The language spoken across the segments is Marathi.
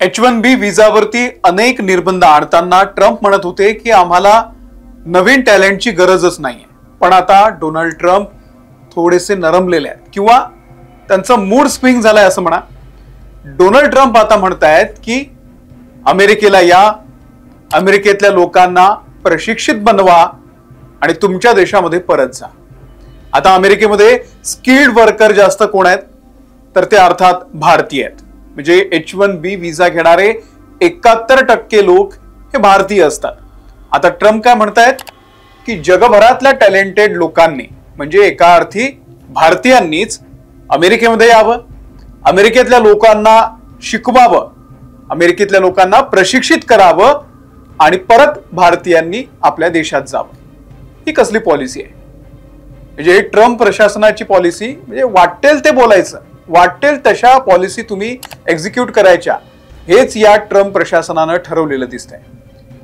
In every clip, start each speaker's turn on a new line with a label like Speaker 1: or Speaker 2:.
Speaker 1: H1B विजावरती अनेक निर्बंध आणताना ट्रम्प म्हणत होते की आम्हाला नवीन टॅलेंटची गरजच नाहीये. पण आता डोनाल्ड ट्रम्प थोडेसे नरमलेले आहेत किंवा त्यांचा मूड स्विंग झालाय असं म्हणा. डोनाल्ड ट्रम्प आता म्हणतायत की अमेरिकेला या, अमेरिकेतल्या लोकांना प्रशिक्षित बनवा आणि तुमच्या देशामध्ये परत जा. आता अमेरिकेमध्ये स्किल्ड वर्कर जास्त कोण आहेत तर ते अर्थात भारतीय आहेत. म्हणजे H1B विजा घेणारे 71% लोक हे भारतीय असतात. आता ट्रम्प काय म्हणतायत की जगभरातल्या टॅलेंटेड लोकांनी म्हणजे एका अर्थी भारतीयांनीच अमेरिकेमध्ये यावं, अमेरिकेतल्या लोकांना शिकवावं, अमेरिकेतल्या लोकांना प्रशिक्षित करावं आणि परत भारतीयांनी आपल्या देशात जावं. ही कसली पॉलिसी आहे? म्हणजे ट्रम्प प्रशासनाची पॉलिसी म्हणजे वाटेल ते बोलायचं, वाटेल तशा पॉलिसी तुम्ही एक्झिक्यूट करायच्या, हेच या ट्रम्प प्रशासनानं ठरवलेलं दिसतंय.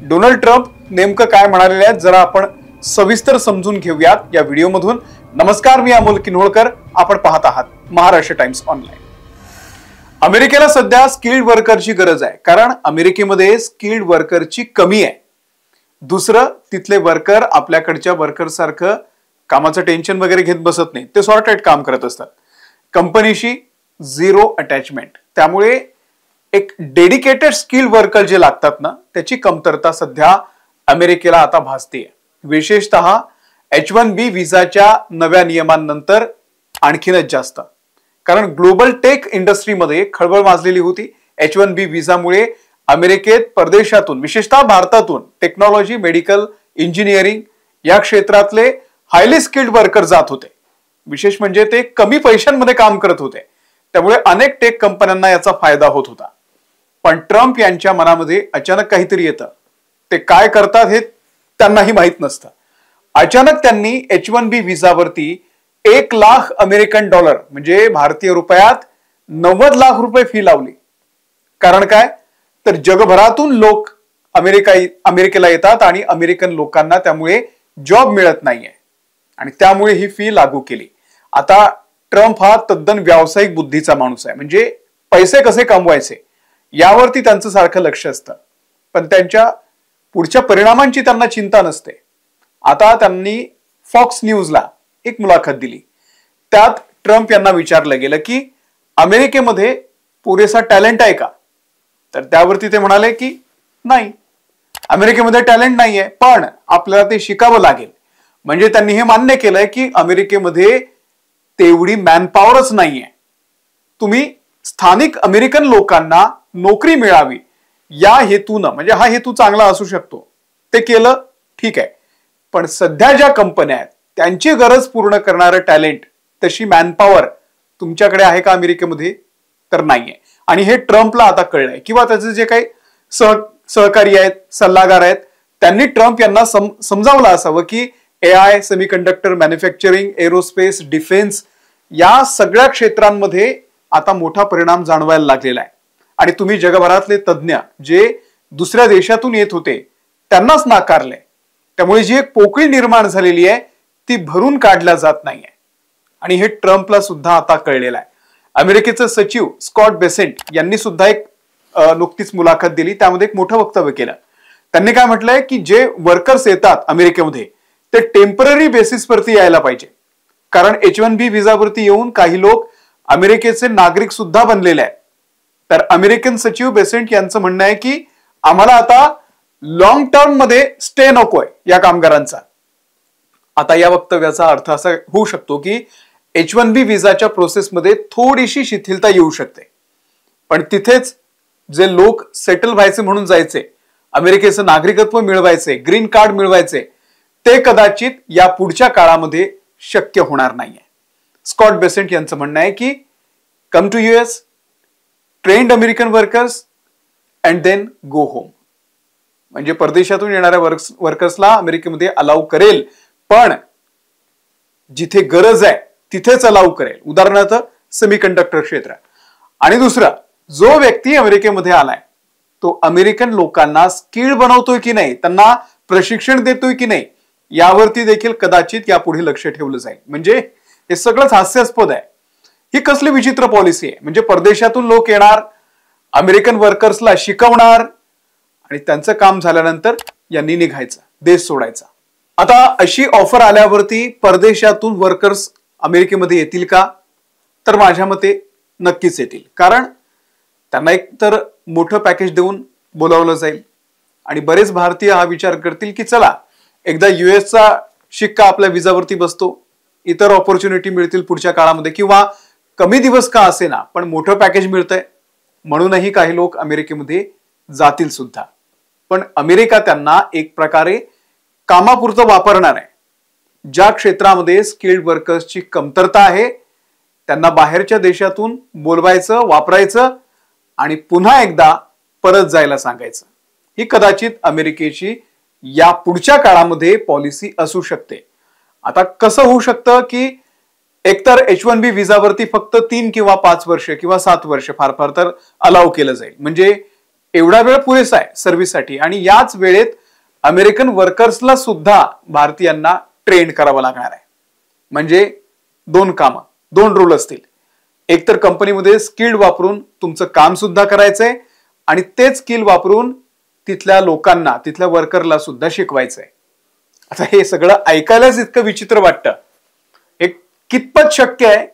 Speaker 1: डोनाल्ड ट्रम्प नेमकं काय म्हणालेले आहेत जरा आपण सविस्तर समजून घेऊयात या व्हिडिओमधून. नमस्कार, मी अमोल किन्होळकर, आपण पाहत आहात महाराष्ट्र टाइम्स ऑनलाईन. अमेरिकेला सध्या स्किल्ड वर्करची गरज आहे कारण अमेरिकेमध्ये स्किल्ड वर्करची कमी आहे. दुसरं, तिथले वर्कर आपल्याकडच्या वर्कर सारखं कामाचं टेन्शन वगैरे घेत बसत नाही, ते सॉर्टेड काम करत असतात. कंपनीशी झिरो अटॅचमेंट, त्यामुळे एक डेडिकेटेड स्किल्ड वर्कर जे लागतात ना, त्याची कमतरता सध्या अमेरिकेला आता भासते. विशेषतः H1B विजाच्या नव्या नियमांनंतर आणखीनच जास्त, कारण ग्लोबल टेक इंडस्ट्रीमध्ये खळबळ माजलेली होती. H1B विजामुळे अमेरिकेत परदेशातून विशेषतः भारतातून टेक्नॉलॉजी, मेडिकल, इंजिनिअरिंग या क्षेत्रातले हायली स्किल्ड वर्कर जात होते. विशेष म्हणजे ते कमी पैशांमध्ये काम करत होते, त्यामुळे अनेक टेक कंपन्यांना याचा फायदा होत होता. पण ट्रम्प यांच्या मनामध्ये अचानक काहीतरी येतं. ते काय करतात हे त्यांनाही माहित नसतं. अचानक त्यांनी H1B विजावरती 1 लाख अमेरिकन डॉलर म्हणजे भारतीय रुपयात 90 लाख रुपये फी लावली. कारण काय तर जगभरातून लोक अमेरिकेला येतात आणि अमेरिकन लोकांना त्यामुळे जॉब मिळत नाहीये आणि त्यामुळे ही फी लागू केली. आता ट्रम्प हा तद्दन व्यावसायिक बुद्धीचा माणूस आहे, म्हणजे पैसे कसे कमवायचे यावरती त्यांचं सारखं लक्ष असतं, पण त्यांच्या पुढच्या परिणामांची त्यांना चिंता नसते. आता त्यांनी फॉक्स न्यूजला एक मुलाखत दिली. त्यात ट्रम्प यांना विचारलं गेलं की अमेरिकेमध्ये पुरेसा टॅलेंट आहे का, तर त्यावरती ते म्हणाले की नाही, अमेरिकेमध्ये टॅलेंट नाहीये, पण आपल्याला ते शिकावं लागेल. म्हणजे त्यांनी हे मान्य केलंय की अमेरिकेमध्ये तेवढी मॅनपॉवरच नाहीये. तुम्ही स्थानिक अमेरिकन लोकांना नोकरी मिळावी या हेतूनं, म्हणजे हा हेतू चांगला असू शकतो, ते केलं ठीक आहे, पण सध्या ज्या कंपन्या आहेत त्यांची गरज पूर्ण करणारं टॅलेंट, तशी मॅनपॉवर तुमच्याकडे आहे का अमेरिकेमध्ये, तर नाहीये. आणि हे ट्रम्पला आता कळलंय किंवा त्याचे जे काही सहकारी आहेत, सल्लागार आहेत, त्यांनी ट्रम्प यांना समजावलं असावं की AI, semiconductor manufacturing, aerospace, defence या सगळ्या क्षेत्रांमध्ये आता मोठा परिणाम जाणवायला लागलेला आहे. आणि तुम्ही जगभरातले तज्ज्ञ जे दुसऱ्या देशातून येत होते त्यांनाच नाकारले, त्यामुळे जी एक पोकळी निर्माण झालेली आहे ती भरून काढल्या जात नाहीये. आणि हे ट्रम्पला सुद्धा आता कळलेलं आहे. अमेरिकेचे सचिव स्कॉट बेसेंट यांनी सुद्धा एक नुकतीच मुलाखत दिली, त्यामध्ये एक मोठं वक्तव्य केलं. त्यांनी काय म्हटलंय की जे वर्कर्स येतात अमेरिकेमध्ये ते टेम्पररी बेसिसवरती यायला पाहिजे, कारण H1B विजावरती येऊन काही लोक अमेरिकेचे नागरिक सुद्धा बनलेले आहेत. तर अमेरिकन सचिव बेसेंट यांचं म्हणणं आहे की आम्हाला आता लॉंग टर्म मध्ये स्टे नकोय या कामगारांचा. आता या वक्तव्याचा अर्थ असा होऊ शकतो की H1B विजाच्या प्रोसेसमध्ये थोडीशी शिथिलता येऊ शकते, पण तिथेच जे लोक सेटल व्हायचे म्हणून जायचे, अमेरिकेचं नागरिकत्व मिळवायचे, ग्रीन कार्ड मिळवायचे, ते कदाचित या पुढच्या काळामध्ये शक्य होणार नाहीये. स्कॉट बेसेंट यांचं म्हणणं आहे की come to US, trained American workers and then go home. म्हणजे परदेशातून येणाऱ्या वर्कर्सला अमेरिकेमध्ये अलाउ करेल, पण जिथे गरज आहे तिथेच अलाउ करेल, उदाहरणार्थ सेमीकंडक्टर क्षेत्र. आणि दुसरं, जो व्यक्ती अमेरिकेमध्ये आलाय तो अमेरिकन लोकांना स्किल्ड बनवतोय की नाही, त्यांना प्रशिक्षण देतोय की नाही, यावरती देखील कदाचित यापुढे लक्ष ठेवलं जाईल. म्हणजे हे सगळंच हास्यास्पद आहे. ही कसली विचित्र पॉलिसी आहे. म्हणजे परदेशातून लोक येणार, अमेरिकन वर्कर्सला शिकवणार आणि त्यांचं काम झाल्यानंतर यांनी निघायचं, देश सोडायचा. आता अशी ऑफर आल्यावरती परदेशातून वर्कर्स अमेरिकेमध्ये येतील का? तर माझ्या मते नक्कीच येतील. कारण त्यांना एक तर मोठं पॅकेज देऊन बोलावलं जाईल आणि बरेच भारतीय हा विचार करतील की चला एकदा चा शिक्का आपल्या विजावरती बसतो, इतर ऑपॉर्च्युनिटी मिळतील पुढच्या काळामध्ये, किंवा कमी दिवस का असेना पण मोठं पॅकेज मिळतंय म्हणूनही काही लोक अमेरिकेमध्ये जातील सुद्धा. पण अमेरिका त्यांना एक प्रकारे कामापुरतं वापरणार आहे. ज्या क्षेत्रामध्ये स्किल्ड वर्कर्सची कमतरता आहे त्यांना बाहेरच्या देशातून बोलवायचं, वापरायचं आणि पुन्हा एकदा परत जायला सांगायचं. ही कदाचित अमेरिकेची या पुढच्या काळामध्ये पॉलिसी असू शकते. आता कसं होऊ शकतं की एकतर H1B विजावरती फक्त 3 किंवा 5 वर्ष किंवा 7 वर्ष फार फार तर अलाउ केलं जाईल, म्हणजे एवढा वेळ पुरेसा आहे सर्व्हिससाठी. आणि याच वेळेत अमेरिकन वर्कर्सला सुद्धा भारतीयांना ट्रेन करावं लागणार आहे. म्हणजे 2 रोल असतील. एक तर कंपनीमध्ये स्किल्ड वापरून तुमचं काम सुद्धा करायचंय आणि तेच स्किल वापरून तिथल्या लोकांना, तिथल्या वर्करला सुद्धा शिकवायचंय. आता हे सगळं ऐकायलाच इतकं विचित्र वाटतं. हे कितपत शक्य आहे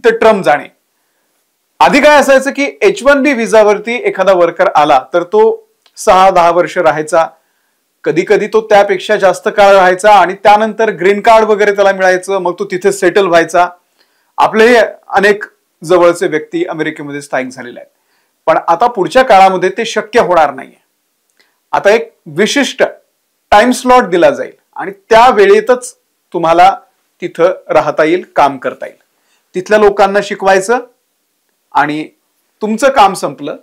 Speaker 1: ते ट्रम्प जाणे. आधी काय असायचं की H1B विजावरती एखादा वर्कर आला तर तो 6-10 वर्ष राहायचा, कधी कधी तो त्यापेक्षा जास्त काळ राहायचा आणि त्यानंतर ग्रीन कार्ड वगैरे त्याला मिळायचं, मग तो तिथे सेटल व्हायचा. आपले अनेक जवळचे व्यक्ती अमेरिकेमध्ये स्थायिक झालेले आहेत. पण आता पुढच्या काळामध्ये ते शक्य होणार नाहीये. आता एक विशिष्ट टाइम स्लॉट दिला जाईल आणि त्या वेळेतच तुम्हाला तिथं राहता येईल, काम करता येईल. तिथल्या लोकांना शिकवायचं आणि तुमचं काम संपलं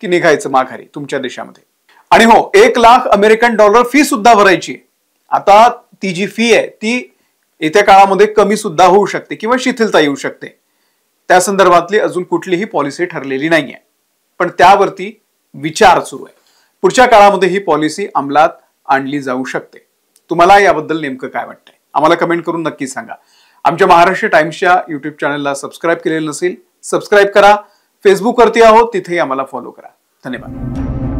Speaker 1: की निघायचं माघारी तुमच्या देशामध्ये. आणि हो, 1 लाख अमेरिकन डॉलर फी सुद्धा भरायची. आता ती जी फी आहे ती येत्या काळामध्ये कमी सुद्धा होऊ शकते किंवा शिथिलता येऊ शकते. त्या संदर्भातली अजून कुठलीही पॉलिसी ठरलेली नाहीये, पण त्यावरती विचार सुरू आहे. पुढच्या काळामध्ये ही पॉलिसी अंमलात आणली जाऊ शकते. तुम्हाला याबद्दल नेमकं काय वाटतंय आम्हाला कमेंट करून नक्की सांगा. आमच्या महाराष्ट्र टाइम्सच्या युट्यूब चॅनलला सबस्क्राईब केलेलं नसेल, सबस्क्राईब करा. फेसबुकवरती आहोत, तिथेही आम्हाला फॉलो करा. धन्यवाद.